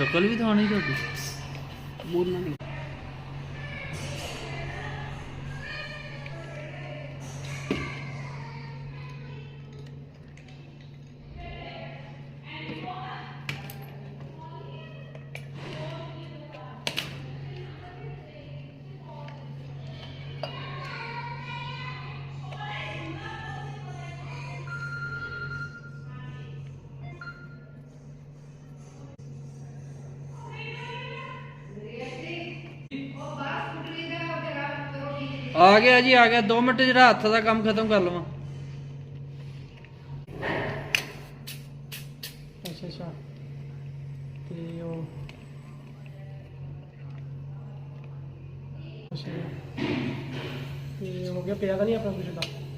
शक्ल भी थानी ਤੁਹਾਡੀ बोलना नहीं। आ गया जी आ गया 2 मिनट जरा हथ का काम खत्म कर लवा अच्छा अच्छा ते ओ अच्छा ते हो गया पिया नहीं अपना कुछ का